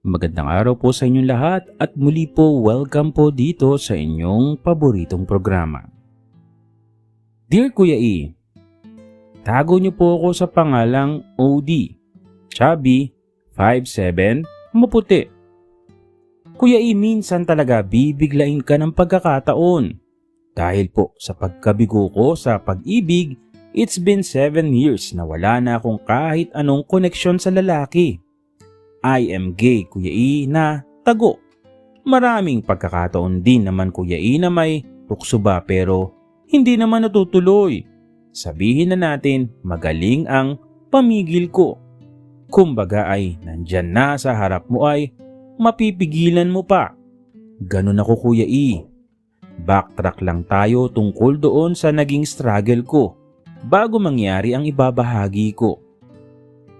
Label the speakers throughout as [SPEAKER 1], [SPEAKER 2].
[SPEAKER 1] Magandang araw po sa inyong lahat at muli po welcome po dito sa inyong paboritong programa. Dear Kuya E, tago niyo po ako sa pangalang OD, chubby, 5'7", maputi. Kuya E, minsan talaga bibiglain ka ng pagkakataon. Dahil po sa pagkabigo ko sa pag-ibig, it's been 7 years na wala na akong kahit anong koneksyon sa lalaki. I am gay, Kuya E, na tago. Maraming pagkakataon din naman, Kuya E, na may tukso ba pero hindi naman natutuloy. Sabihin na natin magaling ang pamigil ko. Kumbaga ay nandyan na sa harap mo ay mapipigilan mo pa. Ganun ako, Kuya E. Backtrack lang tayo tungkol doon sa naging struggle ko bago mangyari ang ibabahagi ko.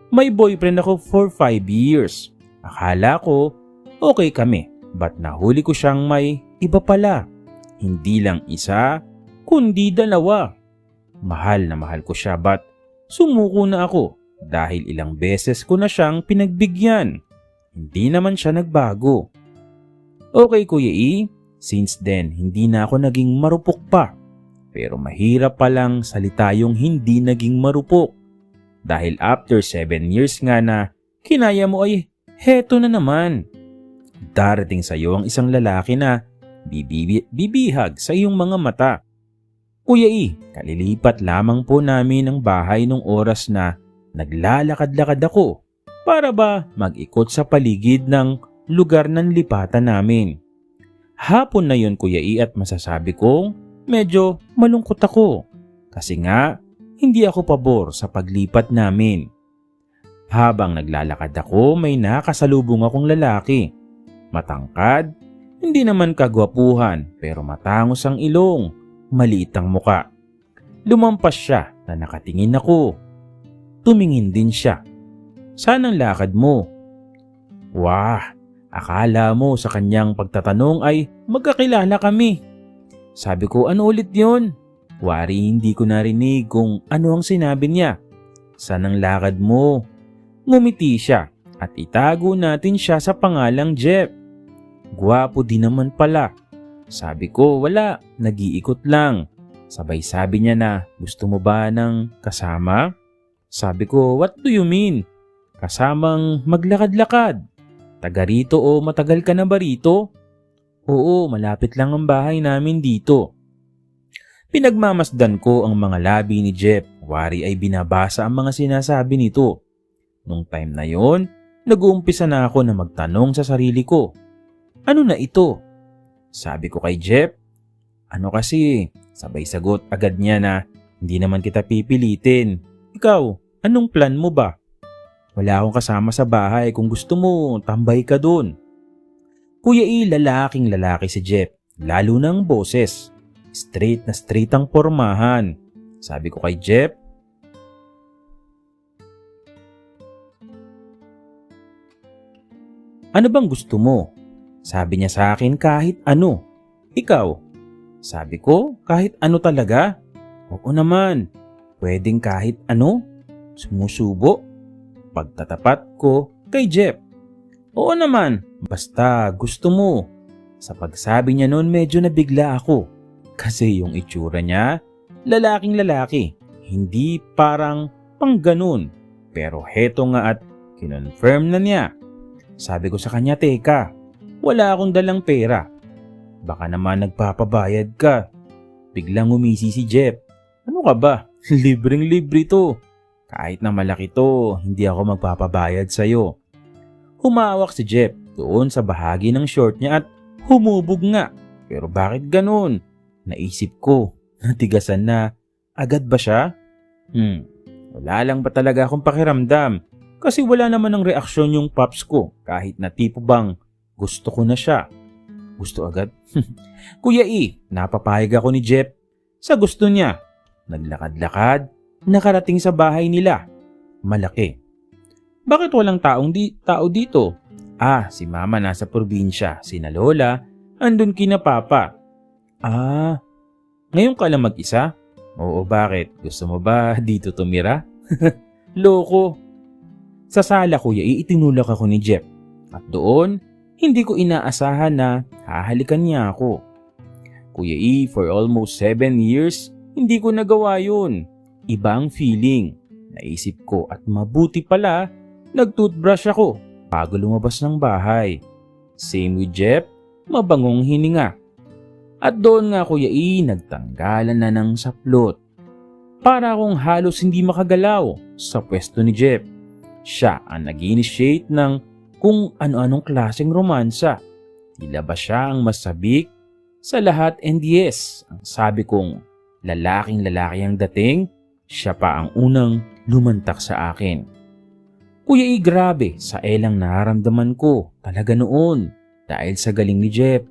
[SPEAKER 1] May boyfriend ako for 5 years. Akala ko okay kami, but nahuli ko siyang may iba pala. Hindi lang isa, kundi dalawa. Mahal na mahal ko siya but sumuko na ako dahil ilang beses ko na siyang pinagbigyan. Hindi naman siya nagbago. Okay, Kuya E, since then hindi na ako naging marupok pa. Pero mahirap palang salita yung hindi naging marupok. Dahil after 7 years nga na kinaya mo ay heto na naman. Darating sa iyo ang isang lalaki na bibihag sa iyong mga mata. Kuya E, kalilipat lamang po namin ng bahay nung oras na naglalakad-lakad ako para ba mag-ikot sa paligid ng lugar ng lipatan namin. Hapon na yun, Kuya E, at masasabi kong medyo malungkot ako kasi nga hindi ako pabor sa paglipat namin. Habang naglalakad ako, may nakasalubong akong lalaki. Matangkad, hindi naman kagwapuhan pero matangos ang ilong, maliit ang muka. Lumampas siya na nakatingin ako. Tumingin din siya. Saan ang lakad mo? Wah, akala mo sa kanyang pagtatanong ay magkakilala kami. Sabi ko, ano ulit yon? Wari hindi ko narinig kung ano ang sinabi niya. Saan ang lakad mo? Ngumiti siya at itago natin siya sa pangalang Jeff. Gwapo din naman pala. Sabi ko, wala, nag-iikot lang. Sabay sabi niya na, gusto mo ba ng kasama? Sabi ko, what do you mean? Kasamang maglakad-lakad. Taga rito o matagal ka na ba rito? Oo, malapit lang ang bahay namin dito. Pinagmamasdan ko ang mga labi ni Jeff. Wari ay binabasa ang mga sinasabi nito. Nung time na yon, nag-uumpisa na ako na magtanong sa sarili ko. Ano na ito? Sabi ko kay Jeff, ano kasi? Sabay sagot agad niya na hindi naman kita pipilitin. Ikaw, anong plan mo ba? Wala akong kasama sa bahay, kung gusto mo, tambay ka dun. Kuya E, lalaking lalaki si Jeff, lalo ng boses. Straight na straight ang pormahan. Sabi ko kay Jeff, ano bang gusto mo? Sabi niya sa akin kahit ano. Ikaw? Sabi ko kahit ano talaga. Oo naman, pwedeng kahit ano. Sumusubo. Pagtatapat ko kay Jeff. Oo naman, basta gusto mo. Sa pagsabi niya noon medyo nabigla ako. Kasi yung itsura niya, lalaking lalaki, hindi parang pang ganun. Pero heto nga at kinonfirm na niya. Sabi ko sa kanya, teka, wala akong dalang pera. Baka naman nagpapabayad ka. Biglang umisi si Jeff. Ano ka ba? Libreng-libre to. Kahit na malaki to, hindi ako magpapabayad sa'yo. Humawak si Jeff doon sa bahagi ng short niya at humubog nga. Pero bakit ganun? Naisip ko, natigasan na. Agad ba siya? Wala lang ba talaga akong pakiramdam? Kasi wala naman ng reaksyon yung pops ko kahit na tipo bang gusto ko na siya. Gusto agad? Kuya E, napapayag ako ni Jeff sa gusto niya. Naglakad-lakad, nakarating sa bahay nila. Malaki. Bakit walang tao dito? Si mama nasa probinsya, sina lola, andun kina papa. Ngayon ka lang mag-isa? Oo, bakit? Gusto mo ba dito tumira? Loko. Sa sala, Kuya E, itinulak ako ni Jeff. At doon, hindi ko inaasahan na hahalikan niya ako. Kuya E, for almost 7 years, hindi ko nagawa yun. Iba ang feeling. Naisip ko at mabuti pala, nag-toothbrush ako bago lumabas ng bahay. Same with Jeff, mabangong hininga. At doon nga Kuya E, nagtanggalan na ng saplot. Para akong halos hindi makagalaw sa pwesto ni Jeff. Siya ang nag-initiate ng kung ano-anong klaseng romansa. Tila ba siya ang masabik sa lahat, and yes, ang sabi kong lalaking lalaki ang dating, siya pa ang unang lumantak sa akin. Kuya E, grabe sa elang nararamdaman ko talaga noon dahil sa galing ni Jeff.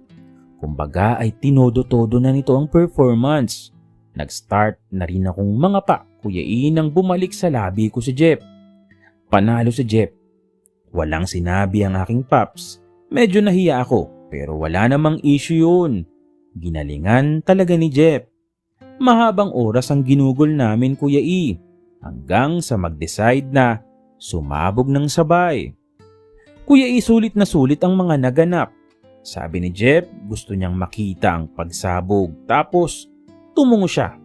[SPEAKER 1] Kumbaga ay tinodo-todo na nito ang performance. Nag-start na rin akong mga pa, Kuya E, nang bumalik sa labi ko si Jeff. Panalo si Jeff. Walang sinabi ang aking paps. Medyo nahiya ako pero wala namang issue yun. Ginalingan talaga ni Jeff. Mahabang oras ang ginugol namin Kuya E hanggang sa mag-decide na sumabog ng sabay. Kuya E, sulit na sulit ang mga naganap. Sabi ni Jeff gusto niyang makita ang pagsabog tapos tumungo siya.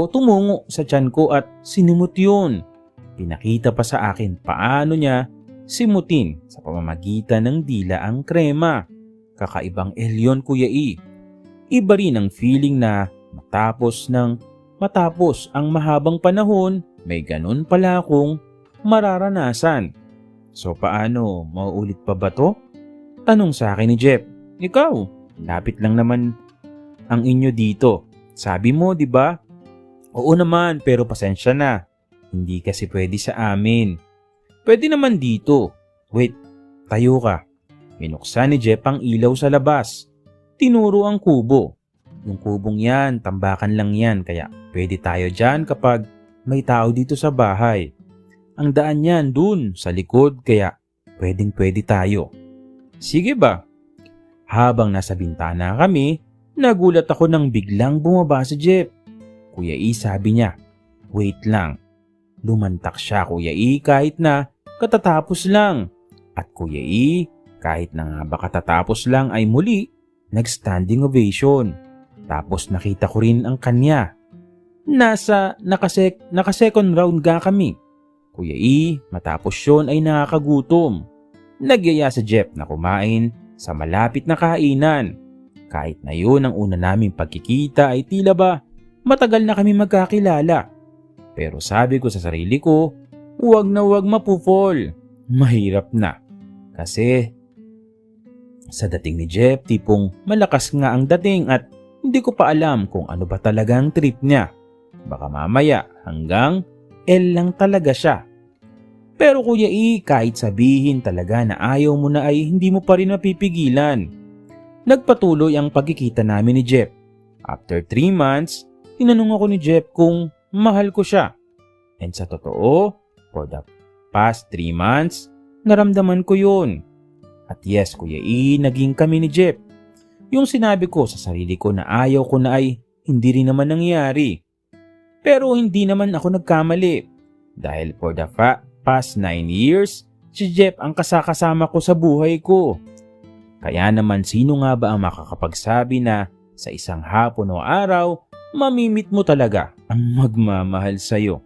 [SPEAKER 1] Tumungo sa tiyan ko at sinimut yun. Pinakita pa sa akin paano niya simutin sa pamamagitan ng dila ang krema. Kakaibang elyon Kuya E. Iba rin ang feeling na matapos ang mahabang panahon, may ganun pala akong mararanasan. So paano, mauulit pa ba to? Tanong sa akin ni Jeff. Ikaw, lapit lang naman ang inyo dito. Sabi mo, di ba? Oo naman, pero pasensya na. Hindi kasi pwede sa amin. Pwede naman dito. Wait, tayo ka. Binuksan ni Jeff ang ilaw sa labas. Tinuro ang kubo. Yung kubong yan, tambakan lang yan, kaya pwede tayo dyan kapag may tao dito sa bahay. Ang daan yan dun sa likod, kaya pwede tayo. Sige ba? Habang nasa bintana kami, nagulat ako nang biglang bumaba si Jeff. Kuya E, sabi niya, wait lang. Lumantak siya Kuya E kahit na katatapos lang. At Kuya E, kahit na nga ba katatapos lang ay muli, nag-standing ovation. Tapos nakita ko rin ang kanya. Naka-second round ga kami. Kuya E, matapos yun ay nakakagutom. Nagyaya si Jeff na kumain sa malapit na kainan. Kahit na yun ang una naming pagkikita ay tila ba matagal na kami magkakilala. Pero sabi ko sa sarili ko, huwag na huwag mapufol. Mahirap na. Kasi sa dating ni Jeff, tipong malakas nga ang dating at hindi ko pa alam kung ano ba talaga ang trip niya. Baka mamaya hanggang L lang talaga siya. Pero Kuya E, kahit sabihin talaga na ayaw mo na ay hindi mo pa rin mapipigilan. Nagpatuloy ang pagkikita namin ni Jeff. After 3 months, tinanong ako ni Jeff kung mahal ko siya. And sa totoo, for the past 3 months, naramdaman ko yun. At yes, Kuya E, naging kami ni Jeff. Yung sinabi ko sa sarili ko na ayaw ko na ay hindi rin naman nangyari. Pero hindi naman ako nagkamali. Dahil for the past 9 years, si Jeff ang kasakasama ko sa buhay ko. Kaya naman sino nga ba ang makakapagsabi na sa isang hapon o araw, mamimit mo talaga ang magmamahal sa'yo.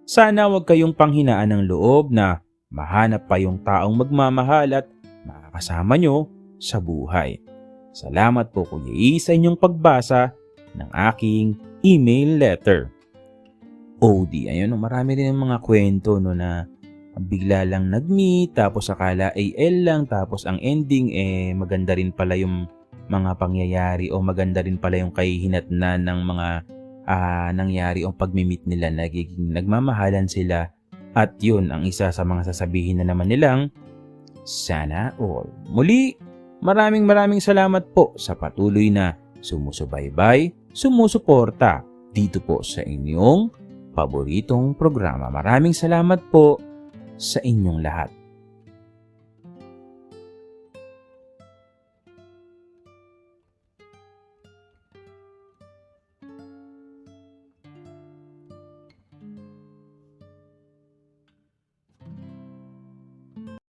[SPEAKER 1] Sana wag kayong panghinaan ng loob na mahanap pa yung taong magmamahal at makakasama nyo sa buhay. Salamat po Kuya E sa inyong pagbasa ng aking email letter. OD, ayun, marami rin mga kwento na bigla lang nag-meet, tapos akala ay L lang, tapos ang ending maganda rin pala yung mga pangyayari o maganda rin pala yung kahihinatnan ng mga nangyari o pag-meet nila, nagiging nagmamahalan sila. At yun ang isa sa mga sasabihin na naman nilang sana all. Muli, maraming salamat po sa patuloy na sumusubaybay, sumusuporta dito po sa inyong paboritong programa. Maraming salamat po sa inyong lahat.